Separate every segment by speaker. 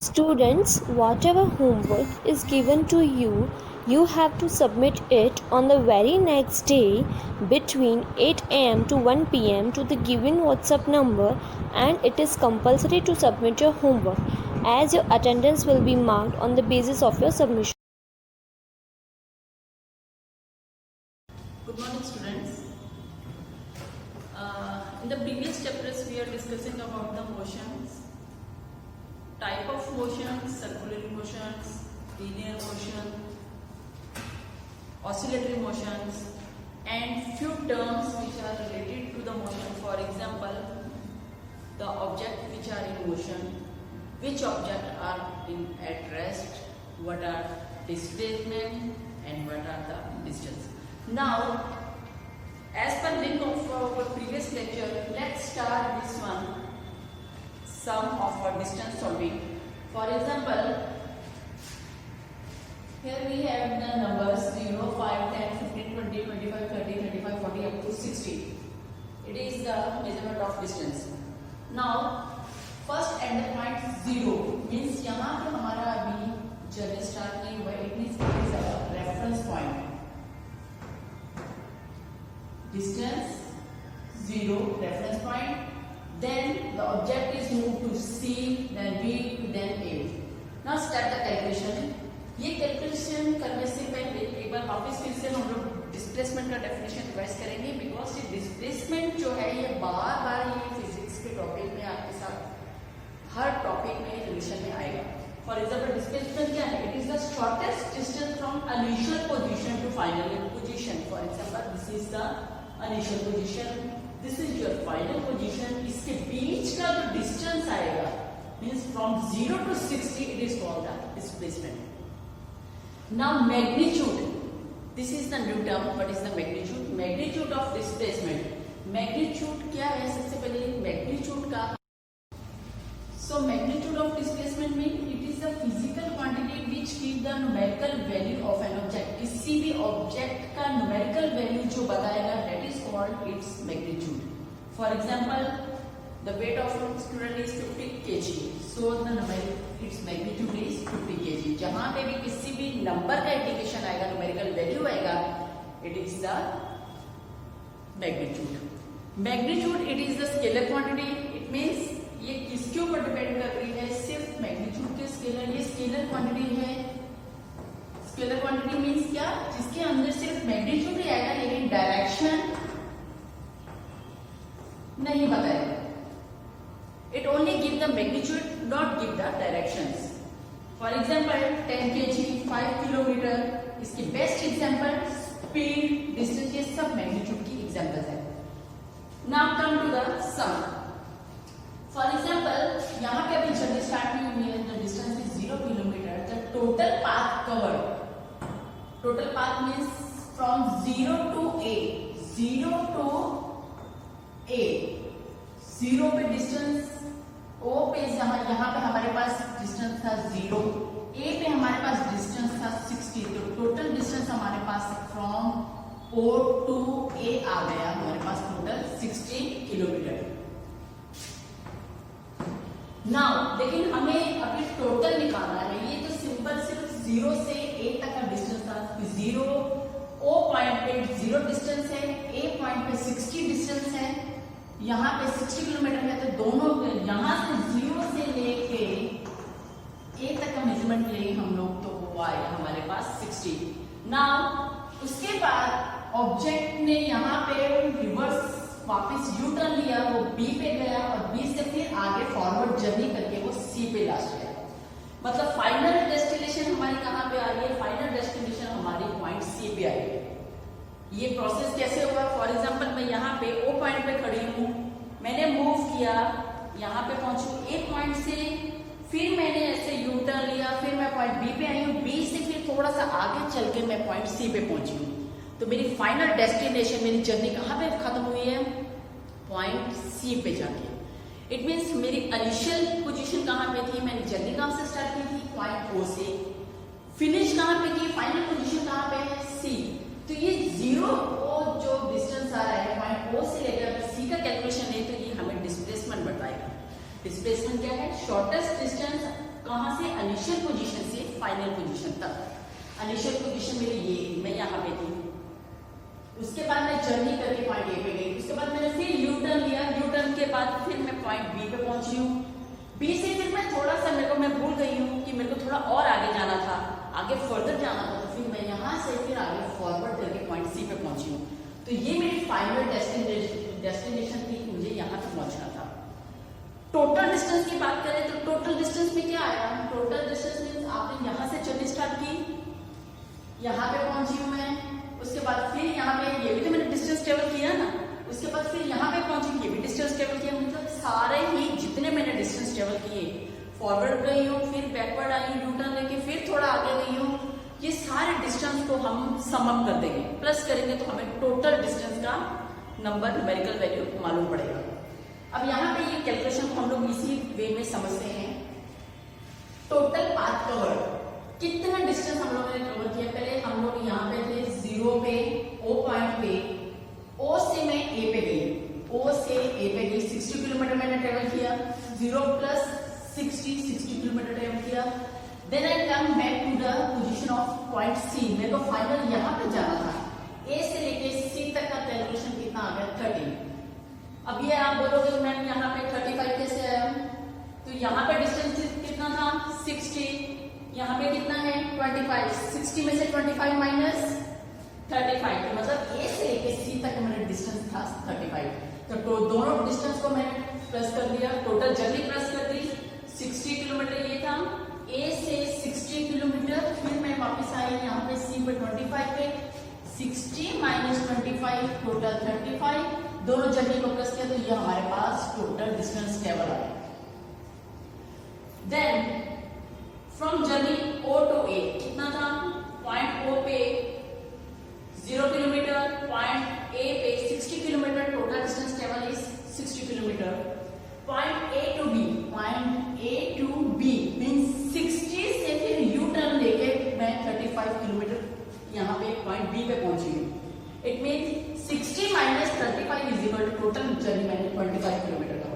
Speaker 1: Students, whatever homework is given to you, you have to submit it on the very next day between 8 am to 1 pm to the given WhatsApp number, and it is compulsory to submit your homework as your attendance will be marked on the basis of your submission.
Speaker 2: Good morning, students. In the previous chapters, we are discussing about the motions, type of motions, circulatory motions, linear motion, oscillatory motions, and few terms which are related to the motion. For example, the object which are in motion, which object are at rest, what are displacement, and what are the distance. Now, as per link of our previous lecture, let's start this one, sum of our distance solving. For example, here we have the numbers 0, 5, 10, 15, 20, 25, 30, 35, 40 up to 60. It is the measurement of distance. Now, first at the point 0 means यहाँ पे हमारा अभी journey start नहीं हुआ, it means it is a reference point. Distance 0, reference point. Then the object is moved to C, then B, to then A. Now start the calculation. ये calculation करने से पहले एक बार वापस फिर से हम लोग डिस्प्लेसमेंट का डेफिनेशन रिवाइज करेंगे, बिकॉज ये डिस्प्लेसमेंट जो है ये बार बार ये फिजिक्स के टॉपिक में आपके साथ हर टॉपिक में रिविजन में आएगा. फॉर एग्जाम्पल डिस्प्लेसमेंट क्या है? It is the shortest distance from initial position to final position. For example this is the initial position, this is your final position. इसके बीच का जो डिस्टेंस आएगा means from 0 to 60, it is called the displacement. Now magnitude, this is the new term. What is the magnitude? Magnitude of displacement. Magnitude क्या है? सबसे पहले magnitude का. So magnitude of displacement means it is the physical quantity which give the numerical value of an object. किसी भी object का numerical value जो बताएगा, that is called its magnitude. For example, the weight of a student is 50 kg. So the its magnitude is 50 kg. जहाँ पे भी किसी भी नंबर का इंडिकेशन आएगा, न्यूमेरिकल वैल्यू आएगा, it is the magnitude. Magnitude it is the scalar quantity. It means ये किसके ऊपर डिपेंड कर रही है? सिर्फ मैग्नीट्यूड के स्केलर. ये स्केलर क्वांटिटी है. स्केलर क्वांटिटी मीन्स क्या? जिसके अंदर सिर्फ मैग्नीट्यूड ही आएगा, लेकिन डायरेक्शन नहीं बताएगा. It only give the magnitude, not give the directions. For example, 10 kg, 5 kilometre, इसकी बेस्ट एग्जाम्पल स्पीड, डिस्टेंस, ये सब मैग्नीट्यूड की एग्जाम्पल्स है. Now come to the sum. For example, यहाँ पे अभी जर्नी स्टार्ट नहीं हुई है, the distance is 0 kilometre. The total path covered, total path means from 0 to A, 0 to A. 0 पे डिस्टेंस, O पे यहाँ पे हमारे पास डिस्टेंस था 0, A पे हमारे पास डिस्टेंस था 60. तो टोटल डिस्टेंस हमारे पास फ्रॉम O टू A आ गया, हमारे पास टोटल 60 किलोमीटर. नाउ लेकिन हमें अभी टोटल निकालना है. ये तो सिंपल सिर्फ 0 से A तक का डिस्टेंस था. 0 O पॉइंट पे 0 डिस्टेंस है, A पॉइंट पे 60 डिस्टेंस है. यहाँ पे 60 किलोमीटर है, तो दोनों यहाँ से 0 से लेके A तक का मेजरमेंट ले हम लोग, तो वो आएगा हमारे पास 60. नाउ उसके बाद ऑब्जेक्ट ने यहाँ पे रिवर्स वापस यू टर्न लिया, वो B पे गया और B से फिर आगे फॉरवर्ड जर्नी करके वो C पे लास्ट गया. मतलब फाइनल डेस्टिनेशन हमारी कहाँ पे आ रही है? फाइनल डेस्टिनेशन हमारी पॉइंट C पे आई है. ये प्रोसेस कैसे हुआ? फॉर एग्जाम्पल मैं यहाँ पे O पॉइंट पे खड़ी हूँ, मैंने मूव किया, यहाँ पे पहुंची A पॉइंट से, फिर मैंने ऐसे यू टर्न लिया, फिर मैं पॉइंट B पे आई हूँ, B से फिर थोड़ा सा आगे चल के मैं पॉइंट C पे पहुंची हूँ. तो मेरी फाइनल डेस्टिनेशन, मेरी जर्नी कहाँ पे खत्म हुई है? पॉइंट C पे जाके. इट मीन्स मेरी इनिशियल पोजीशन कहाँ पे थी? मैंने जर्नी कहाँ से स्टार्ट की थी? पॉइंट O से. फिनिश कहाँ पे की? फाइनल पोजीशन कहाँ पे है? C. तो ये 0 जो डिस्टेंस आ रहा है पॉइंट O से लेकर C का कैलकुलेशन है, तो ये हमें डिस्प्लेसमेंट बताएगा. डिस्प्लेसमेंट क्या है? शॉर्टेस्ट डिस्टेंस कहाँ से, इनिशियल पोजीशन से फाइनल पोजीशन तक। इनिशियल पोजीशन मेरी ये, मैं यहाँ पे थी, उसके बाद मैं जर्नी करके पॉइंट ए पे गई, उसके बाद मैंने फिर यू टर्न लिया, यू टर्न के बाद फिर मैं पॉइंट बी पे पहुंची हूँ, बी से फिर मैं थोड़ा सा मैं भूल गई हूँ कि मेरे को थोड़ा और आगे जाना था, आगे फर्दर जाना था, तो फिर मैं यहाँ से फिर आगे फॉरवर्ड करके पॉइंट सी पे पहुंची हूँ। तो ये मेरी फाइनल डेस्टिनेशन थी, मुझे यहाँ तक पहुंचना था। टोटल डिस्टेंस की बात करें तो टोटल डिस्टेंस में क्या आया, टोटल डिस्टेंस मीन्स आपने यहाँ से जर्नी स्टार्ट की, यहाँ पे पहुंची हूँ मैं, उसके बाद फिर यहाँ पे ये भी तो मैंने डिस्टेंस ट्रेवल किया ना, उसके बाद फिर यहाँ पे पहुंची, ये भी डिस्टेंस ट्रेवल किया, मतलब सारे ही जितने मैंने डिस्टेंस ट्रेवल किए, फॉरवर्ड गई हूँ, फिर बैकवर्ड आई हूँ, यू टर्न लेके फिर थोड़ा आगे गई हूँ, ये सारे डिस्टेंस को हम सम अप कर देंगे, प्लस करेंगे तो हमें टोटल डिस्टेंस का नंबर, न्यूमेरिकल वैल्यू मालूम पड़ेगा। अब यहाँ पे ये कैलकुलेशन को हम लोग इसी वे में समझते हैं। टोटल पाथ कवर, कितना डिस्टेंस हम लोगों ने कवर किया, पहले हम लोग यहाँ पे थे 0 पे, ओ पॉइंट पे, ओ से मैं ए पे गई, ओ से ए पे गई, 60 किलोमीटर मैंने ट्रेवल किया, 0 प्लस 60 किलोमीटर ट्रेवल किया। Then I come back to the position of point C, मेरे को फाइनल यहाँ पे जाना था, ए से लेके सी तक का कैलकुलेशन कितना आ गया, 30। अब ये आप बोलोगे मैम यहाँ पे 35 कैसे आया, तो यहाँ पे डिस्टेंस कितना था, 60, यहाँ पे कितना है 25, 60 में से 25 माइनस 35, तो मतलब ए से लेके सी तक मेरा डिस्टेंस था 35। तो दोनों डिस्टेंस को मैंने प्लस कर दिया, टोटल जर्नी प्लस कर दी, 60 किलोमीटर ये था, ए से 60 किलोमीटर, फिर मैं वापस आई यहाँ पे सी पे 25 पे, 60 माइनस 25 टोटल 35, दोनों जर्नी को प्लस किया तो ये हमारे पास टोटल डिस्टेंस ट्रेवल आया। Then from journey O to A कितना था, पॉइंट ओ पे 0 किलोमीटर, पॉइंट ए पे 60 kilometre, total distance travel is 60 kilometre. Point A to B, point A to B means 60 से फिर यू टर्न लेके मैं 35 किलोमीटर यहाँ पे पॉइंट बी पे पहुंची हूँ। It means 60 minus 35 is equal to total journey मैंने 25 किलोमीटर का।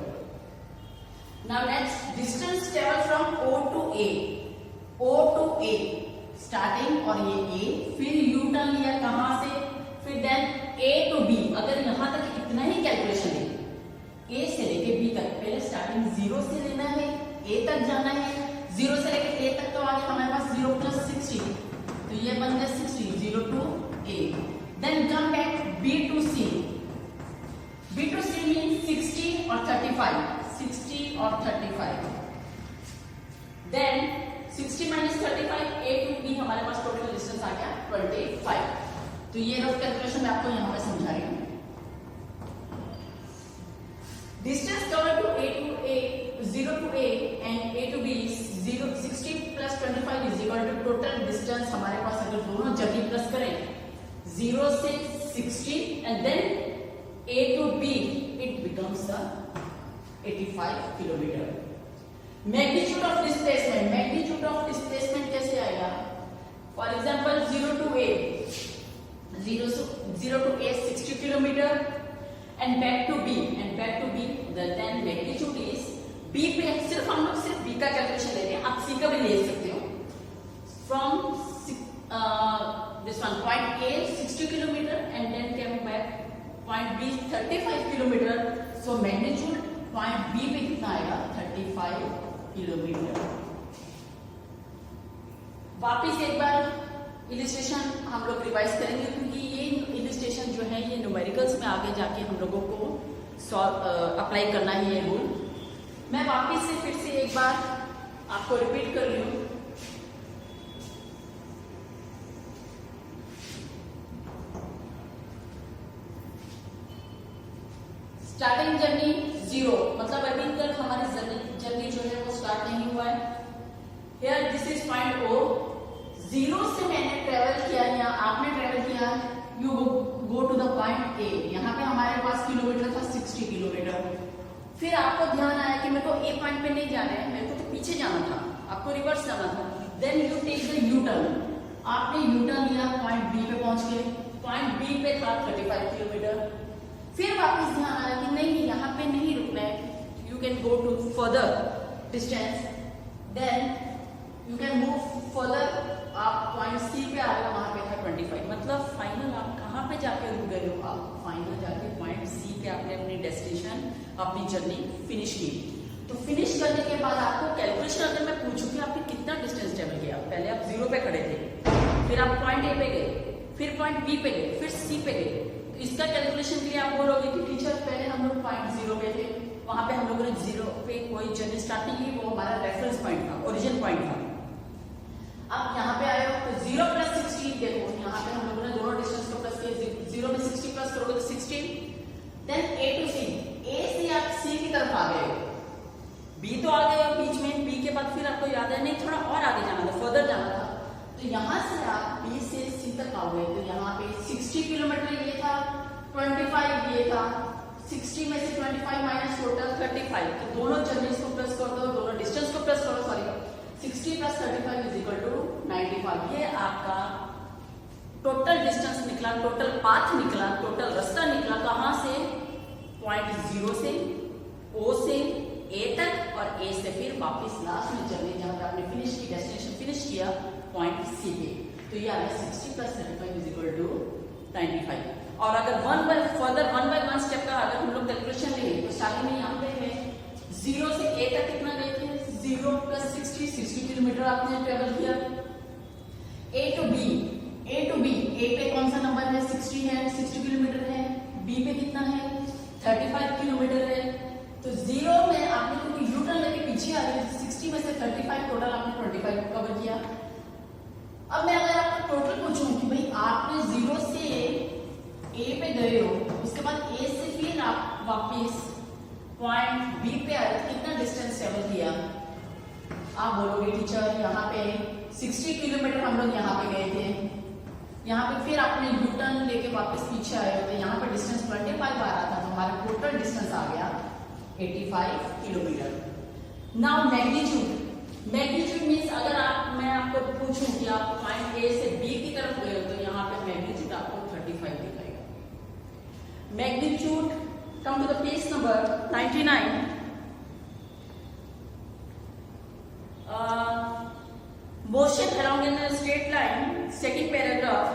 Speaker 2: Now next distance travel from O to A, O to A starting और ये ए, फिर यू टर्न लिया कहां से, फिर देन ए टू बी, अगर यहां तक इतना ही कैलकुलेशन है, ए से लेके बी तक, पहले स्टार्टिंग 0 से लेना है, ए तक जाना है, 0 से लेके ए तक तो आगे हमारे पास 0 प्लस 60, तो ये बन गया 60, 0 to A. Then come back B to C, B to C mean 60 और 35, 60 और 35, then 60 minus 35, A to B हमारे पास टोटल डिस्टेंस आ गया 25। तो ये रफ कैलकुलेशन मैं आपको यहाँ पे समझा रही हूँ। Distance covered to A to A, 0 to A and A to B, 60 plus 25 is equal to total distance हमारे पास अगर दोनों जर्नी प्लस करें 0 से 60 and then A to B, it becomes 85 kilometre. Magnitude of displacement, magnitude of displacement कैसे आएगा, for example 0 to A 60 kilometre and back to B, then magnitude is B पे सिर्फ हम लोग सिर्फ B का कैलकुलेशन ले रहे हैं, आप C का भी ले सकते हो। From this one point A 60 kilometre and then came back point B 35 kilometre, so magnitude point B पे कितना आएगा 35 किलोमीटर। वापिस एक बार इलिस्ट्रेशन हम लोग रिवाइज करेंगे, क्योंकि ये इलिस्ट्रेशन जो है ये न्यूमेरिकल्स में आगे जाके हम लोगों को अप्लाई करना ही है रूल। मैं वापस से फिर से एक बार आपको रिपीट कर रही हूँ। स्टार्टिंग जर्नी 0, मतलब अभी तक हमारी जर्नी जो है वो स्टार्ट नहीं हुआ है। Here this is point O, 0 से मैंने ट्रेवल किया या आपने ट्रेवल किया, you go to the point A, यहाँ पे हमारे पास किलोमीटर था 60 किलोमीटर। फिर आपको ध्यान आया कि मेरे को ए पॉइंट पे नहीं जाना है, मेरे को तो पीछे जाना था, आपको रिवर्स जाना था। Then you take the U turn, आपने यू टर्न लिया, पॉइंट बी पे पहुंच गए, पॉइंट बी पे था 35 किलोमीटर। फिर वापस ध्यान आया कि नहीं यहाँ पे नहीं रुकना है, you can go to further distance, then you can move further, आप पॉइंट सी पे आ गए, वहां पे था 25, मतलब फाइनल आप कहाँ पे जाके रुक गए हो, आप फाइनल जाके पॉइंट सी पे आपने अपनी डेस्टिनेशन, अपनी जर्नी फिनिश की। तो फिनिश करने के बाद आपको कैलकुलेशन अगर मैं पूछूं कि आपने कितना डिस्टेंस ट्रेवल किया, पहले आप 0 पे खड़े थे, फिर आप पॉइंट ए पे गए, फिर पॉइंट बी पे गए, फिर सी पे गए, तो इसका कैलकुलेशन के लिए आप बोलोगे कि टीचर पहले हम लोग पॉइंट 0 पे थे, वहां पे हम लोगों ने 0 पे कोई जर्नी स्टार्ट नहीं की, वो हमारा रेफरेंस पॉइंट था, ओरिजिन पॉइंट था। अब यहाँ पे आए हो तो 0 प्लस 16, देखो यहाँ पे हम लोगों ने दोनों डिस्टेंस को प्लस किया, 0 में 60 प्लस करोगे तो 16, देन ए टू सी, ए से आप सी की तरफ आ गए, बी तो आ गए हो बीच में, बी के बाद फिर आपको याद है नहीं थोड़ा और आगे जाना था, फर्दर जाना था, तो यहाँ से आप बी से सी तक आ गए, तो यहाँ पे 60 किलोमीटर ये था, 25 ये था, 60 में से 25 माइनस टोटल 35, तो दोनों जर्नीज को प्लस कर दो, दोनों डिस्टेंस को प्लस करो, sorry 60 plus 35 is equal to 95, ये आपका टोटल डिस्टेंस निकला, टोटल पाथ निकला, टोटल रास्ता निकला, कहां से, पॉइंट 0 से, ओ से ए तक, और ए से फिर वापस लास्ट में जर्नी जहां पे आपने फिनिश की, डेस्टिनेशन फिनिश किया पॉइंट सी पे, तो ये आ गया 60 प्लस 35 इज इक्वल टू 95। और अगर वन बाय वन स्टेप का अगर हम लोग कैलकुलेशन लेंगे तो स्टार्टिंग में यहाँ पे है 0 से ए तक कितना गए थे, 0 प्लस 60 किलोमीटर आपने ट्रेवल किया, ए टू बी, ए पे कौन सा नंबर है, 60 है, 60 किलोमीटर है, बी पे कितना है 35 किलोमीटर है, तो 0 में आपने क्योंकि यू टर्न लेके पीछे आ रहे हैं, 60 में से 35 टोटल आपने 25 कवर किया। अब मैं अगर आपको टोटल पूछूं कि भाई आपने 0 से ए पे गए हो, उसके बाद ए से फिर आप वापस पॉइंट बी पे आए, कितना डिस्टेंस ट्रेवल किया, आप बोलोगे टीचर यहाँ पे 60 किलोमीटर हम लोग यहाँ पे गए थे, यहाँ पे फिर आपने यू टर्न लेके वापस पीछे आए हो, तो यहाँ पे डिस्टेंस 25 आ रहा था, तो हमारा टोटल डिस्टेंस आ गया 85 किलोमीटर। नाउ मैग्नीट्यूड मीन्स अगर मैं आपको पूछूं कि आप पॉइंट ए से बी की तरफ गए हो, तो यहाँ पे मैग्नीट्यूड आपको 35 दिखाएगा। Magnitude, come to the page number 99, motion along in a straight line, second paragraph,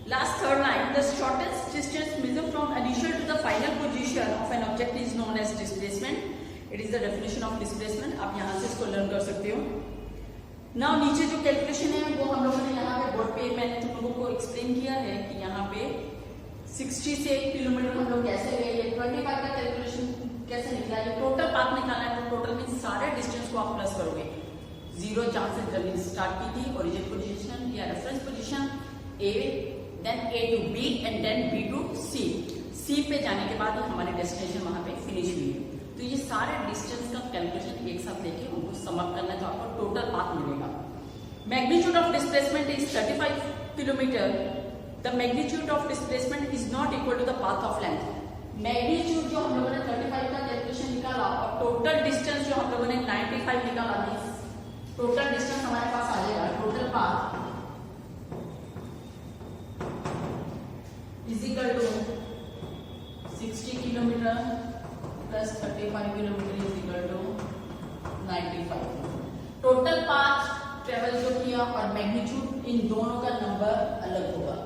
Speaker 2: last third line, the shortest distance measured from initial to the final position of an object is known as displacement. It is the definition of displacement. आप यहाँ से इसको learn कर सकते हो। Now नीचे जो calculation है वो हम लोगों ने यहाँ पे बोर्ड पे मैंने तुम लोगों को एक्सप्लेन किया है कि यहाँ पे 60 से 1 किलोमीटर हम लोग कैसे गए, ये 25 का कैलकुलेशन कैसे निकला, ये टोटल पाथ निकालना है, तो टोटल मीन सारे डिस्टेंस को आप प्लस करोगे, 0 जहां से जर्नी स्टार्ट की थी, ओरिजिन पोजीशन या reference position, A, then A to B and then B to C, C पे जाने के बाद हमारी डेस्टिनेशन वहां पे फिनिश हुई है। तो ये सारे डिस्टेंस का कैलकुलेशन एक साथ लेके उनको सम अप करना है, तो आपको टोटल पाथ मिलेगा। Magnitude of displacement is 35 kilometre, the magnitude of displacement is not equal to the path of length. Magnitude जो हम लोगों ने 35 का कैलकुलेशन निकाला और टोटल डिस्टेंस जो हम लोगों ने 95 निकाला, टोटल डिस्टेंस हमारे पास आ जाएगा, total path is equal to 60 kilometre plus 35 kilometre is equal to 95। Total path travel जो किया और मैग्नीट्यूड, इन दोनों का नंबर अलग होगा।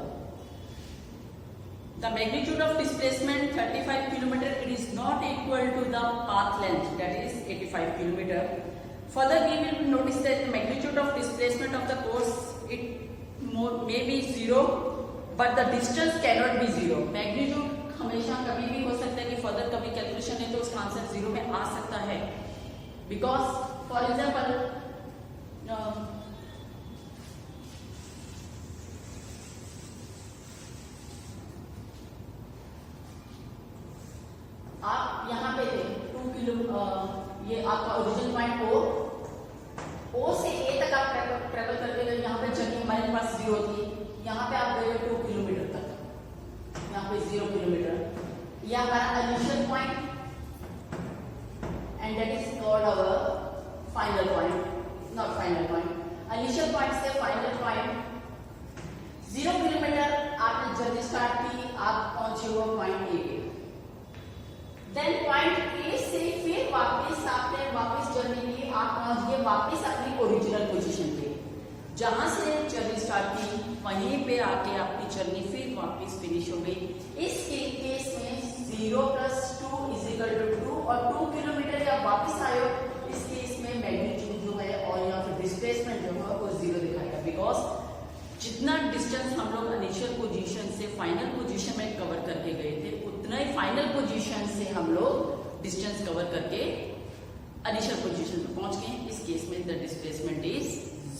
Speaker 2: The magnitude of displacement 35 kilometer, it is not equal to the path length, that is 85 kilometer. Further, we will notice that the magnitude of displacement of the course, it may be 0, but the distance cannot be 0. Magnitude हमेशा कभी भी हो सकता है कि further कभी calculation है तो उसका आंसर 0 में आ सकता है, बिकॉज फॉर एग्जाम्पल आप यहाँ पे थे 2 किलो, ये आपका ओरिजिन पॉइंट ओ से ए तक आप ट्रेवल करके गए, यहाँ पे जर्नी हमारे पास 0 थी, यहाँ पे आप गए 2 किलोमीटर तक, यहाँ पे 0 किलोमीटर, ये हमारा initial point and that is called our final point, not final point, initial point से फाइनल पॉइंट 0 किलोमीटर आपने जर्नी स्टार्ट की, आप पहुंचे हो पॉइंट ए पे, देन पॉइंट ए से फिर वापस आपने जर्नी ली वापस अपनी ओरिजिनल पोजीशन पे, जहां से जर्नी स्टार्ट की वहीं पे आके आपकी जर्नी फिर वापस फिनिश हो गई। इस केस में 0 + 2 = 2 और 2 किलोमीटर या वापस आए हो, इस केस में मैग्नीट्यूड जो है और यहाँ पे डिस्प्लेसमेंट जो है वो 0 दिखाएगा, बिकॉज जितना डिस्टेंस हम लोग इनिशियल पोजीशन से फाइनल पोजीशन में कवर करके गए थे, उतना ही फाइनल पोजीशन से हम लोग डिस्टेंस कवर करके इनिशियल पोजीशन पे पहुंच गए। इस केस में द डिस्प्लेसमेंट इज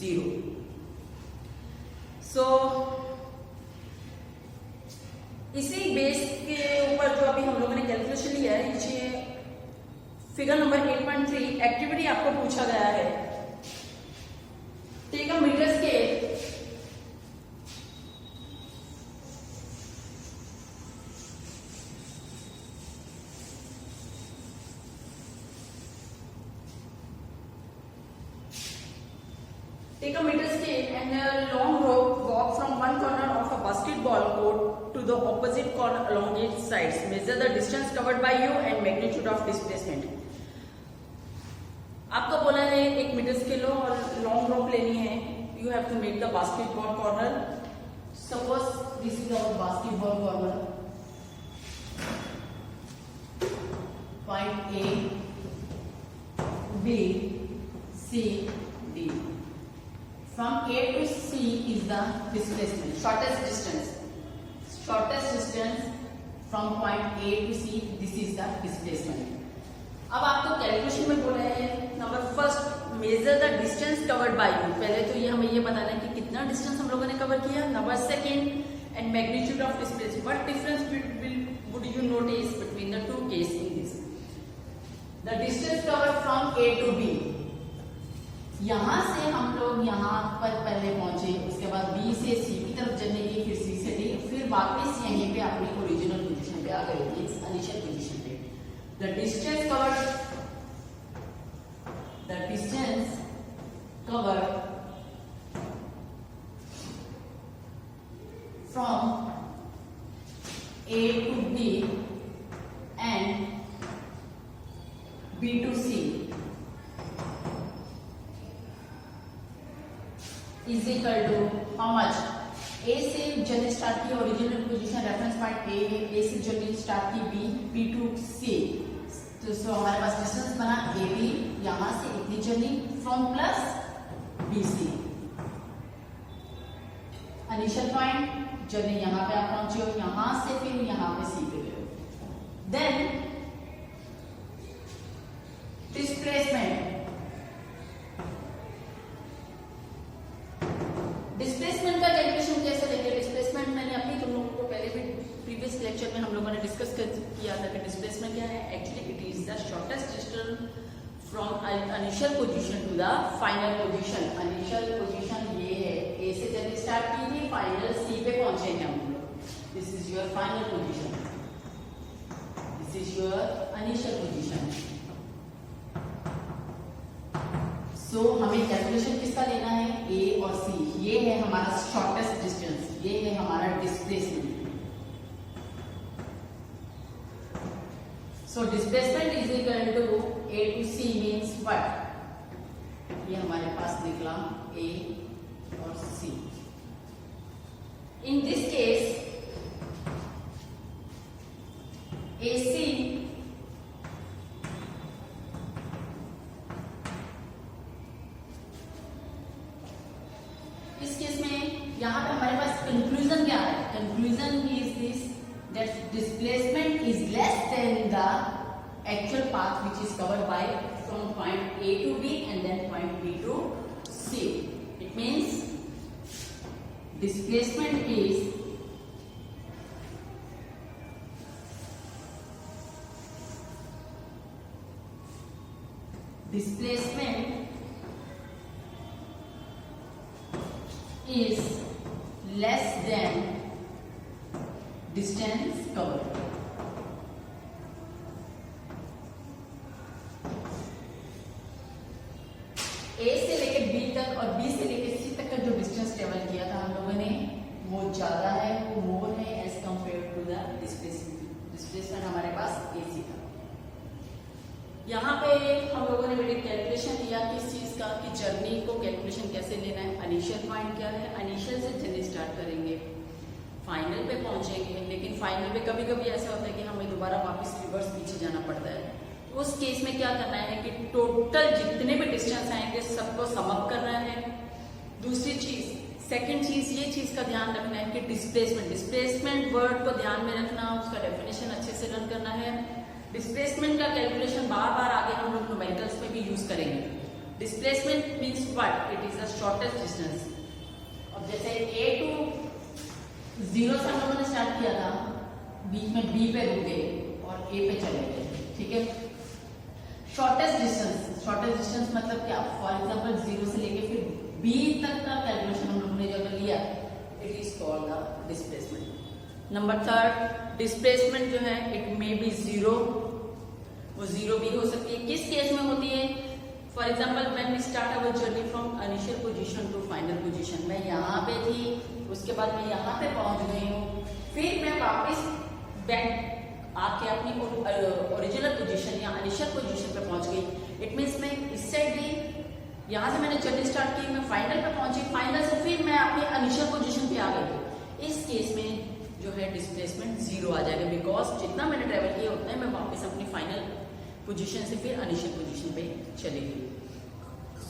Speaker 2: 0। सो इसी बेस के ऊपर जो अभी हम लोगों ने कैलकुलेशन लिया है, नीचे फिगर नंबर 8.3 एक्टिविटी आपको पूछा गया है। Take a metre scale Take a meter scale and a long rope. Walk from one corner of a basketball court to the opposite corner along its sides. Measure the distance covered by you and magnitude of displacement. आपको बोला है एक metre scale लो और long rope लेनी है। You have to make the basketball corner. Suppose this is our basketball corner. Point A, B, C, D. From A to C is the displacement, shortest distance. Shortest distance from point A to C, this is the displacement. अब आपको calculation में बोला है number first, measure the distance covered by you. पहले तो ये हमें ये बताना है कि कितना डिस्टेंस हम लोगों ने कवर किया। Number second, and magnitude of displacement. What difference would you notice between the two case in this? The distance covered from A to B, यहां से हम लोग यहाँ पर पहले पहुंचे, उसके बाद B से C की तरफ चलने की, फिर C से D, फिर वापस यहीं पे अपनी ओरिजिनल पोजीशन पे आ गए, इनिशियल पोजीशन पे। The distance covered from A to B and B to C is equal to how much? A से जर्नी स्टार्ट की original position, reference point A है, A से जर्नी स्टार्ट की B to C, तो हमारे पास distance बना AB, यहां से इतनी journey from plus BC। Initial point journey यहां पे आप पहुंचे हो, यहां से फिर यहां पे C पे गए हो। देन डिस्प्लेसमेंट, डिस्प्लेसमेंट का कैलकुलेशन कैसे लेंगे? डिस्प्लेसमेंट मैंने अपनी तुम लोगों को पहले भी प्रीवियस लेक्चर में हम लोगों ने डिस्कस किया था कि डिस्प्लेसमेंट क्या है। Actually it is the shortest distance from initial position to the final position. Initial position ये है, ए से जब स्टार्ट की थी, फाइनल सी पे पहुंचे हैं हम लोग। This is your final position, this is your initial position. So हमें कैलकुलेशन किसका लेना है? ए और सी। ये है हमारा शॉर्टेस्ट डिस्टेंस, ये है हमारा displacement. So displacement is equal to A to C means what? ये हमारे पास निकला ए और सी। इन दिस केस ए सी यहाँ पे हमारे पास कंक्लूजन क्या है? Conclusion is this, that displacement is less than the actual path which is covered by from point A to B and then point B to C. It means displacement is less than distance covered. A से लेके B तक और B से लेके C तक का जो distance travel किया था हम लोगों ने, वो ज्यादा है, वो मोर है as compare to the displacement. Displacement हमारे पास AC था। यहाँ पे हम लोगों ने बेटे कैलकुलेशन लिया किस चीज का, कि जर्नी को कैलकुलेशन कैसे लेना है। इनिशियल पॉइंट क्या है, इनिशियल से जर्नी स्टार्ट करेंगे, फाइनल पे पहुंचेंगे, लेकिन फाइनल पे कभी कभी ऐसा होता है कि हमें दोबारा वापस रिवर्स पीछे जाना पड़ता है। तो उस केस में क्या करना है कि टोटल जितने भी डिस्टेंस आएंगे सबको सम अप करना है। दूसरी चीज, सेकंड चीज, ये चीज का ध्यान रखना है कि डिस्प्लेसमेंट वर्ड को ध्यान में रखना, उसका डेफिनेशन अच्छे से लर्न करना है। डिस्प्लेसमेंट का कैलकुलेशन बार बार आगे हम लोग न्यूमेरिकल्स में भी यूज करेंगे। Displacement means what, it is the shortest distance. अब जैसे A टू 0 से हम लोगों ने स्टार्ट किया था, बीच में B पे रुक गए और A पे चले गए, ठीक है। शॉर्टेस्ट डिस्टेंस मतलब क्या, फॉर एग्जाम्पल 0 से लेके फिर B तक का कैलकुलेशन हम लोगों ने जो लिया, it is called the displacement. Number third, displacement जो है इट मे बी 0, वो 0 भी हो सकती है। किस केस में होती है, for example when we start our journey from initial position to final position. मैं यहाँ पे थी, उसके बाद मैं यहाँ पे पहुंच गई हूँ, फिर मैं वापस बैक आके अपनी ओरिजिनल पोजीशन या इनिशियल पोजीशन पे पहुंच गई। इट मीन्स मैं इस साइड गई, यहाँ से मैंने जर्नी स्टार्ट की, मैं फाइनल पे पहुंची, फाइनल से फिर मैं अपनी इनिशियल पोजीशन पे आ गई। इस केस में जो है डिस्प्लेसमेंट 0 आ जाएगा, बिकॉज जितना मैंने ट्रेवल किया उतना मैं वापस अपनी फाइनल पोजीशन से फिर इनिशियल पोजीशन पे चलेगी।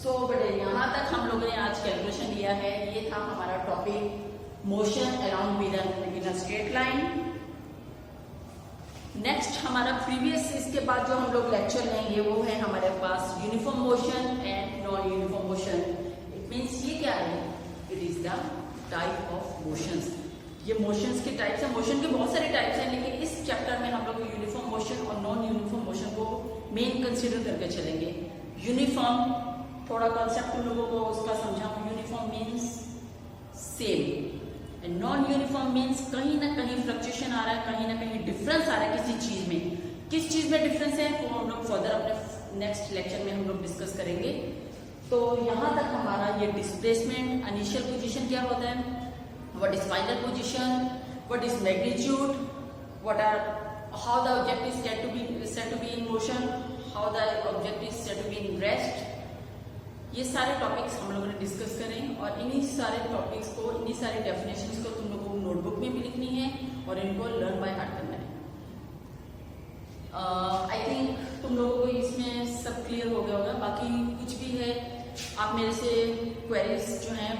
Speaker 2: सो बड़े यहाँ तक हम लोगों ने आज कैलकुलेशन लिया है। ये था हमारा topic motion along with a straight line. Next हमारा प्रीवियस, इसके बाद जो हम लोग लेक्चर लेंगे वो है हमारे पास uniform motion and non uniform motion. It means ये क्या है, it is the type of motions. ये मोशंस के टाइप्स हैं, मोशन के बहुत सारे टाइप्स हैं, लेकिन इस चैप्टर में हम लोग यूनिफॉर्म मोशन और नॉन यूनिफॉर्म मोशन को मेन कंसीडर करके चलेंगे। यूनिफॉर्म थोड़ा कॉन्सेप्ट तुम लोगों को उसका समझाऊं। Uniform means same and non uniform means कहीं ना कहीं फ्लक्चुएशन आ रहा है, कहीं ना कहीं डिफरेंस आ रहा है किसी चीज में। किस चीज में डिफरेंस है वो हम लोग फर्दर अपने नेक्स्ट लेक्चर में हम लोग डिस्कस करेंगे। तो यहाँ तक हमारा ये डिस्प्लेसमेंट, इनिशियल पोजीशन क्या होता है, what is final position, what is magnitude, how the object is said to be in motion, how the object is said to be in rest। ये सारे टॉपिक्स हम लोगों ने डिस्कस करें और इन्हीं सारे टॉपिक्स को, इन्हीं सारे डेफिनेशंस को तुम लोगों को नोटबुक में भी लिखनी है और इनको लर्न बाय हार्ट करना है। आई थिंक तुम लोगों को इसमें सब क्लियर हो गया होगा। बाकी कुछ भी है आप मेरे से क्वेरीज जो हैं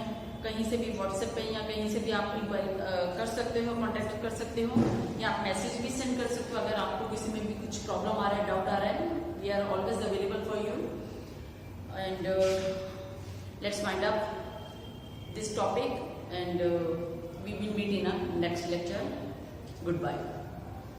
Speaker 2: कहीं से भी व्हाट्सएप पे या कहीं से भी आप इंक्वायरी कर सकते हो, कांटेक्ट कर सकते हो, या आप मैसेज भी सेंड कर सकते हो। अगर आपको किसी में भी कुछ प्रॉब्लम आ रहा है, डाउट आ रहा है, we are always available for you and let's wind up this topic and we will meet in a next lecture. Good bye.